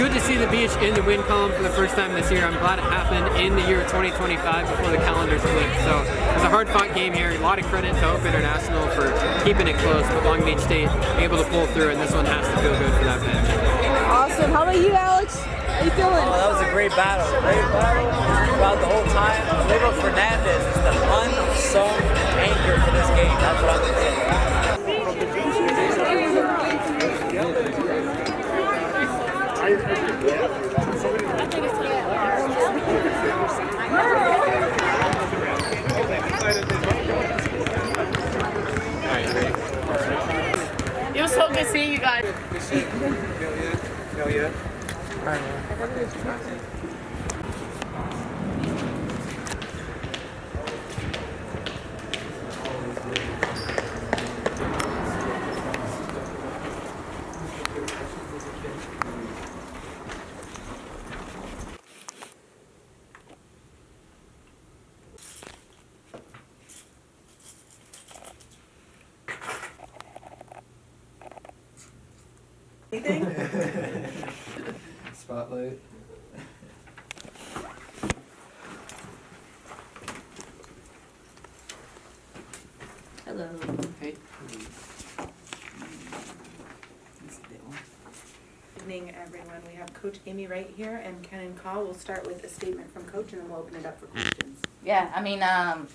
good to see the beach in the win column for the first time this year. I'm glad it happened in the year 2025 before the calendar flipped. So it was a hard-fought game here. A lot of credit to Hope International for keeping it close, but Long Beach State able to pull through, and this one has to feel good for that bench. Awesome. How about you, Alex? How you feeling? Oh, that was a great battle. Great battle throughout the whole time. Leo Fernandez is the unsung anchor for this game. That's what I'm going to say. It was so good seeing you guys. Hell yeah. Spotlight. Hello. Hey. Good evening, everyone. We have Coach Amy Wright here and Kennan Ka. We'll start with a statement from Coach and then we'll open it up for questions. Yeah, I mean, a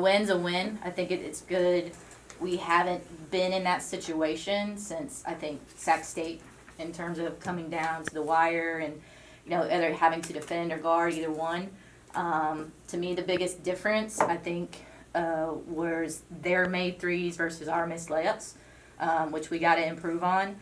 win's a win. I think it's good. We haven't been in that situation since, I think, Sac State, in terms of coming down to the wire and, either having to defend or guard, either one. To me, the biggest difference, I think, was their made threes versus our missed layups, which we got to improve on.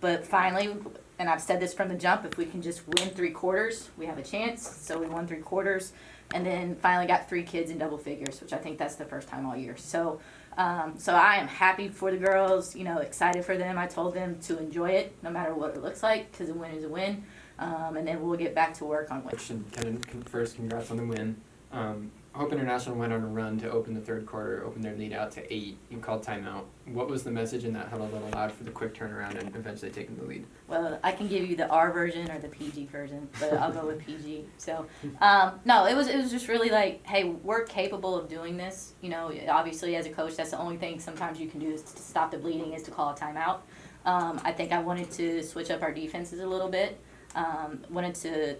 But finally, and I've said this from the jump, if we can just win 3 quarters, we have a chance. So we won 3 quarters, and then finally got 3 kids in double figures, which I think that's the first time all year. So I am happy for the girls, excited for them. I told them to enjoy it no matter what it looks like, because a win is a win. And then we'll get back to work on win. Kennan, first, congrats on the win. Hope International went on a run to open the third quarter, open their lead out to 8. You called timeout. What was the message in that huddle that allowed for the quick turnaround and eventually taking the lead? Well, I can give you the R version or the PG version, but I'll go with PG. So, no, it was just really like, hey, we're capable of doing this. Obviously as a coach, that's the only thing sometimes you can do is to stop the bleeding is to call a timeout. I think I wanted to switch up our defenses a little bit. Wanted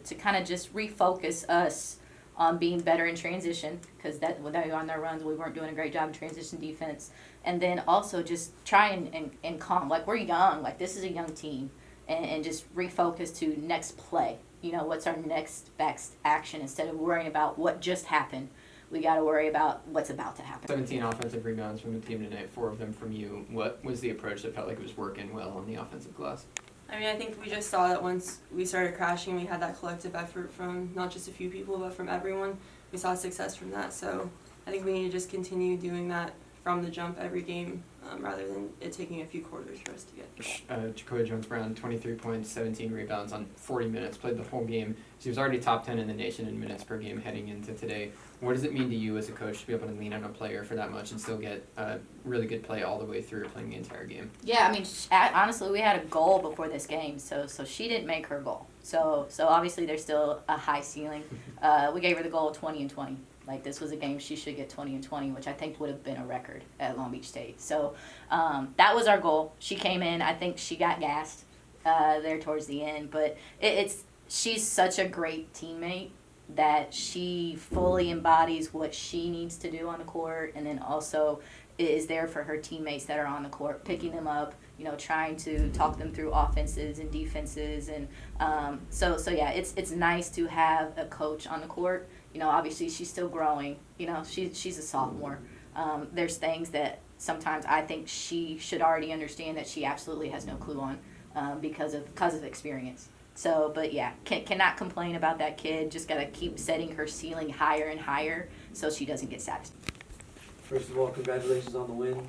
to kind of just refocus us on being better in transition, because that when they were on their runs, we weren't doing a great job in transition defense. And then also just try and calm, like we're young, like this is a young team, and just refocus to next play. What's our next best action instead of worrying about what just happened. We got to worry about what's about to happen. 17 offensive rebounds from the team tonight, 4 of them from you. What was the approach that felt like it was working well on the offensive glass? I mean, I think we just saw that once we started crashing, we had that collective effort from not just a few people, but from everyone. We saw success from that, so I think we need to just continue doing that from the jump every game, rather than it taking a few quarters for us to get. Jacoya Jones-Brown, 23 points, 17 rebounds on 40 minutes, played the whole game. She was already top 10 in the nation in minutes per game heading into today. What does it mean to you as a coach to be able to lean on a player for that much and still get really good play all the way through playing the entire game? Yeah, I mean, honestly, we had a goal before this game, so she didn't make her goal. So obviously there's still a high ceiling. We gave her the goal of 20 and 20. Like, this was a game she should get 20 and 20, which I think would have been a record at Long Beach State. So that was our goal. She came in. I think she got gassed there towards the end. But she's such a great teammate that she fully embodies what she needs to do on the court, and then also is there for her teammates that are on the court, picking them up, trying to talk them through offenses and defenses. And so yeah, it's nice to have a coach on the court. Obviously she's still growing. She's a sophomore. There's things that sometimes I think she should already understand that she absolutely has no clue on because of experience. So, but yeah, cannot complain about that kid. Just got to keep setting her ceiling higher and higher so she doesn't get satisfied. First of all, congratulations on the win.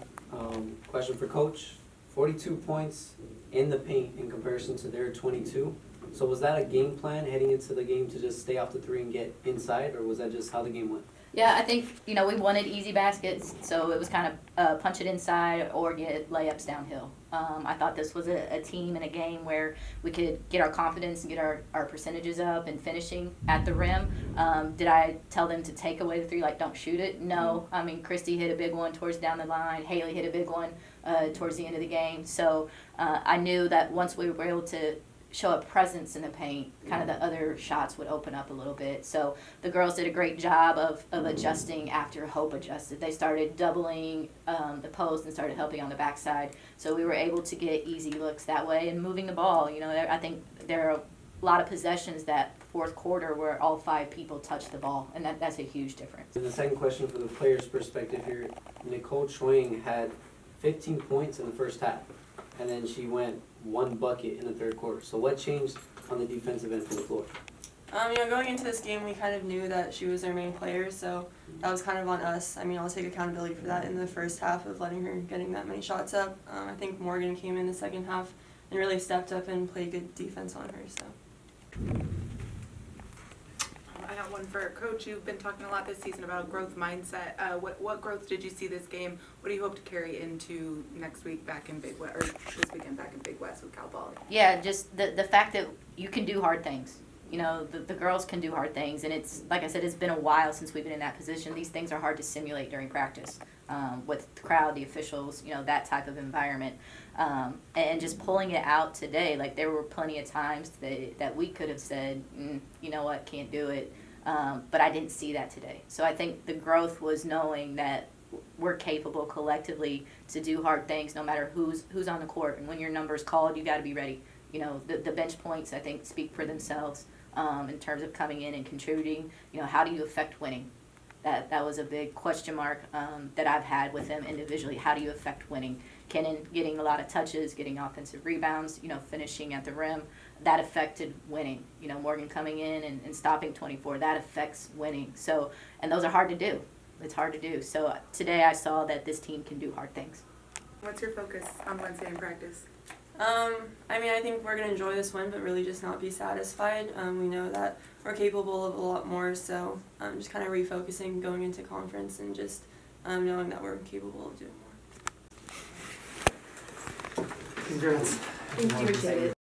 Question for Coach. 42 points in the paint in comparison to their 22. So was that a game plan heading into the game to just stay off the 3 and get inside, or was that just how the game went? Yeah, I think, we wanted easy baskets, so it was kind of punch it inside or get layups downhill. I thought this was a team and a game where we could get our confidence and get our percentages up and finishing at the rim. Did I tell them to take away the three, like don't shoot it? No. I mean, Christy hit a big one towards down the line. Haley hit a big one towards the end of the game. So I knew that once we were able to show a presence in the paint, kind of the other shots would open up a little bit. So the girls did a great job of adjusting after Hope adjusted. They started doubling the post and started helping on the backside. So we were able to get easy looks that way and moving the ball. I think there are a lot of possessions that fourth quarter where all 5 people touch the ball, and that's a huge difference. And the second question for the players' perspective here, Nicole Chwang had 15 points in the first half, and then she went 1 bucket in the third quarter. So what changed on the defensive end for the floor? Going into this game, we kind of knew that she was our main player, so that was kind of on us. I'll take accountability for that in the first half of letting her getting that many shots up. I think Morgan came in the second half and really stepped up and played good defense on her. So. I got one for Coach. You've been talking a lot this season about growth mindset. What growth did you see this game? What do you hope to carry into next week back in Big West, or this weekend back in Big West with Cal Poly? Yeah, just the fact that you can do hard things. The girls can do hard things, and it's, like I said, it's been a while since we've been in that position. These things are hard to simulate during practice with the crowd, the officials, that type of environment. And just pulling it out today, like there were plenty of times that we could have said, you know what, can't do it. But I didn't see that today. So I think the growth was knowing that we're capable collectively to do hard things no matter who's on the court. And when your number's called, you got to be ready. The bench points, I think, speak for themselves in terms of coming in and contributing. How do you affect winning? That was a big question mark that I've had with them individually. How do you affect winning? Kennan getting a lot of touches, getting offensive rebounds, finishing at the rim, that affected winning. Morgan coming in and stopping 24, that affects winning. So, and those are hard to do. It's hard to do. So today I saw that this team can do hard things. What's your focus on Wednesday in practice? I think we're going to enjoy this win, but really just not be satisfied. We know that we're capable of a lot more, so just kind of refocusing going into conference and just knowing that we're capable of doing more. Congrats. Thank you, David.